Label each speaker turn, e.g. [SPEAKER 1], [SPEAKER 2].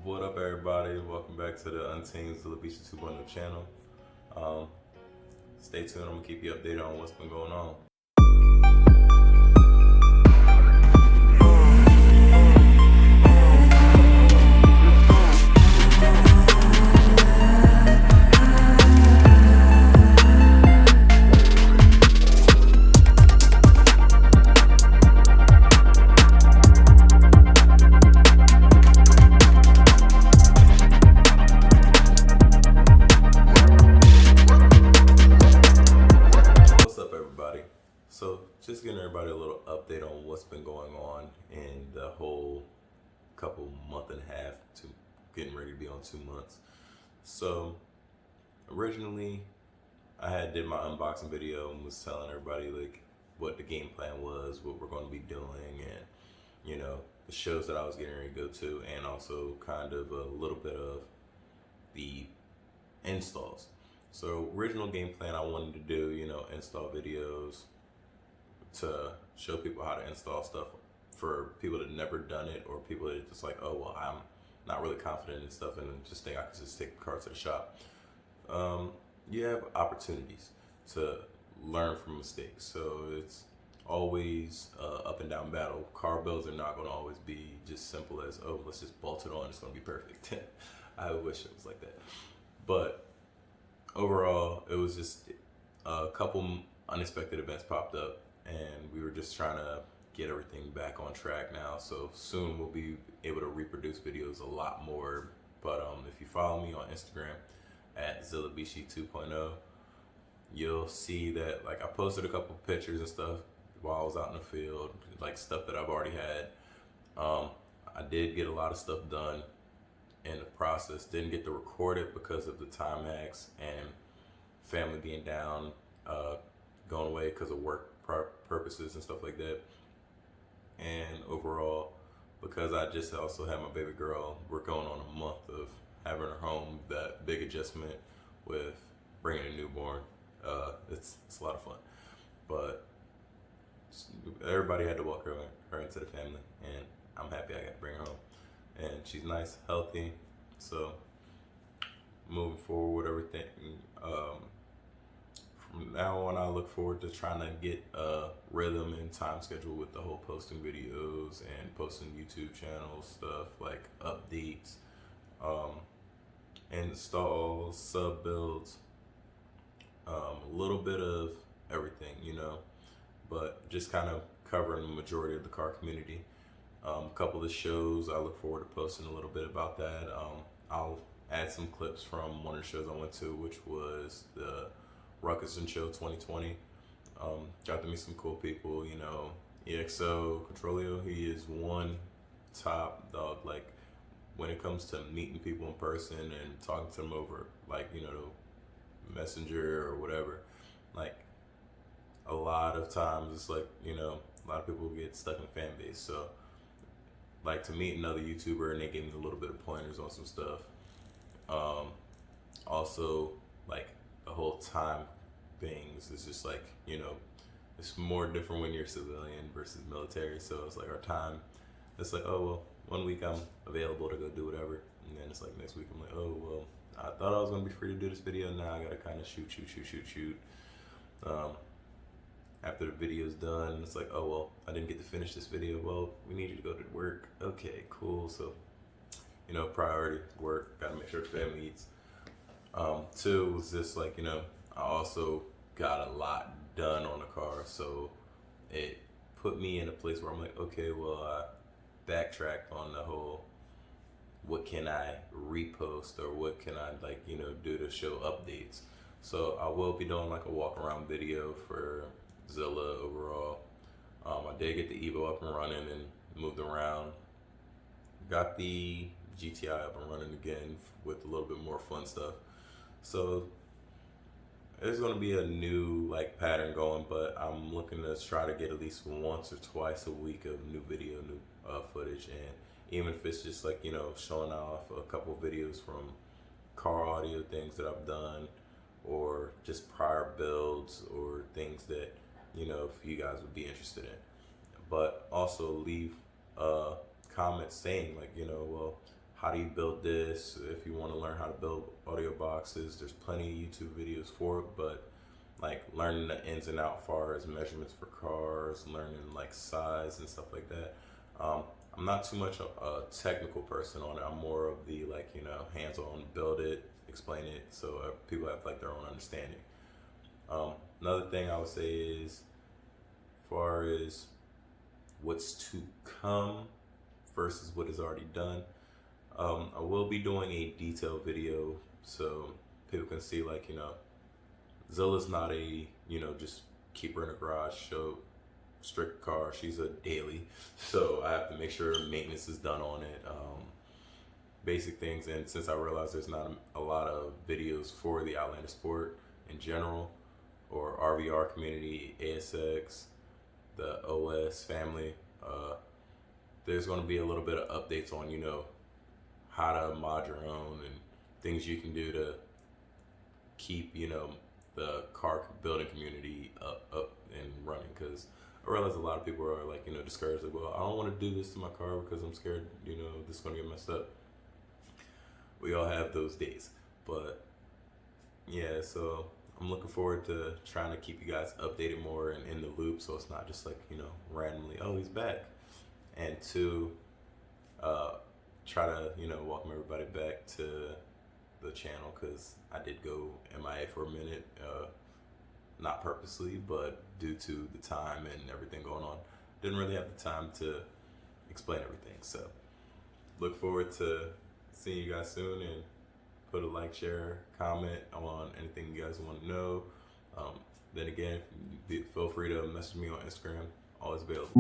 [SPEAKER 1] What up, everybody? Welcome back to the Untamed 2.0 channel. Um, Stay tuned. I'm gonna keep you updated on what's been going on. What's up, everybody? So, just getting everybody a little update on what's been going on in the whole couple month and a half to getting ready to be on 2 months. So, originally, I had did my unboxing video and was telling everybody like what the game plan was, what we're going to be doing, and the shows that I was getting ready to go to, and also kind of a little bit of the installs. So original game plan, I wanted to do install videos to show people how to install stuff for people that never done it, or people that just like, oh well, I'm not really confident in stuff and just think I can just take the car to the shop. You have opportunities to learn from mistakes, so it's always up and down battle. Car builds are not going to always be just simple as, oh, let's just bolt it on, it's going to be perfect. I wish it was like that, but overall it was just a couple unexpected events popped up, and we were just trying to get everything back on track now. So soon we'll be able to reproduce videos a lot more. But if you follow me on Instagram at Zillabishi 2.0, you'll see that like I posted a couple pictures and stuff while I was out in the field, like stuff that I've already had. I did get a lot of stuff done in the process. Didn't get to record it because of the time hacks and family being down, going away because of work purposes and stuff like that. And overall, because I just also had my baby girl, we're going on a month of having her home. That big adjustment with bringing a newborn, it's a lot of fun. But everybody had to walk her into the family, and I'm happy I got to bring her home. And she's nice, healthy. So moving forward with everything, from now on, I look forward to trying to get a rhythm and time schedule with the whole posting videos and posting YouTube channel stuff like updates, installs, sub builds, a little bit of everything, but just kind of covering the majority of the car community. A couple of shows I look forward to posting a little bit about that. I'll add some clips from one of the shows I went to, which was the Ruckus and Show 2020. Got to meet some cool people, EXO Controlio, he is one top dog. Like when it comes to meeting people in person and talking to them over like, the messenger or whatever, like a lot of times it's like, a lot of people get stuck in the fan base. So like to meet another YouTuber and they gave me a little bit of pointers on some stuff. Also, like the whole time things is just like, it's more different when you're civilian versus military. So it's like our time, it's like, oh, well, 1 week I'm available to go do whatever. And then it's like next week I'm like, oh, well, I thought I was going to be free to do this video. Now I got to kind of shoot. After the video's done, it's like, oh, well, I didn't get to finish this video. Well, we need you to go to work. Okay, cool. So, priority work, got to make sure the family eats. Two was just like, I also got a lot done on the car. So it put me in a place where I'm like, okay, well, I backtracked on the whole, what can I repost or what can I do to show updates. So I will be doing like a walk around video for Zilla overall. I did get the Evo up and running and moved around. Got the GTI up and running again with a little bit more fun stuff. So there's going to be a new like pattern going, but I'm looking to try to get at least once or twice a week of new video, new footage, and even if it's just like showing off a couple videos from car audio things that I've done, or just prior builds or things that if you guys would be interested in. But also leave comments saying like, well, how do you build this. If you want to learn how to build audio boxes, there's plenty of YouTube videos for it, but like learning the ins and out far as measurements for cars, learning like size and stuff like that. I'm not too much a technical person on it. I'm more of the like, you know, hands-on, build it, explain it, so people have like their own understanding. Another thing I would say is, as far as what's to come versus what is already done, I will be doing a detailed video so people can see, like, you know, Zilla's not a, you know, just keep her in a garage, show strict car. She's a daily, so I have to make sure maintenance is done on it, basic things. And since I realize there's not a lot of videos for the Outlander sport in general, or RVR community, ASX, the OS family, there's going to be a little bit of updates on, you know, how to mod your own and things you can do to keep, you know, the car building community up and running. Because I realize a lot of people are like, you know, discouraged, like, well, I don't want to do this to my car because I'm scared, you know, this is going to get messed up. We all have those days, but yeah, so I'm looking forward to trying to keep you guys updated more and in the loop, so it's not just like, you know, randomly, oh, he's back. And two, try to, you know, welcome everybody back to the channel, because I did go MIA for a minute, not purposely, but due to the time and everything going on, didn't really have the time to explain everything. So look forward to seeing you guys soon, and put a like, share, comment on anything you guys want to know. Then again, feel free to message me on Instagram, always available.